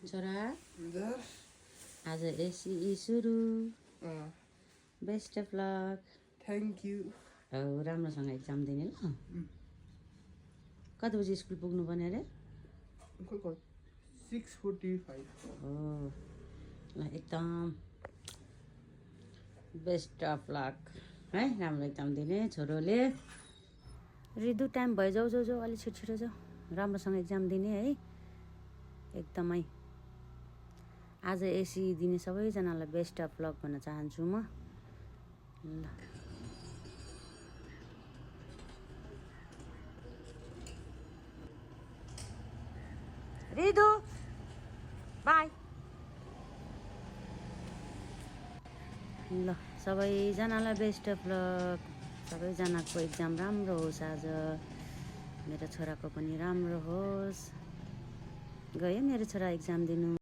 छोरा आज एसी सुरु best of lock thank you राम्रोसँग एक्जाम दिने ल कति बजी स्कुल पुग्नु पर्ने अरे 6:45 हो ल एकदम बेस्ट अफ लक है राम्रो एक्जाम दिने छोरोले रिदु टाइम भयो जाऊ जाऊ जाऊ अलि छिटो छिटो जाऊ राम्रोसँग एक्जाम दिने है एकदमै आज एसी दिने सबैजनालाई बेस्ट अफ लक भन्न चाहन्छु म ल रिदु बाई ल सबैजनालाई बेस्ट अफ लक सबैजनाको एक्जाम राम्रो होस् आज मेरो छोराको पनि राम्रो होस् गयो मेरो छोरा एक्जाम दिनु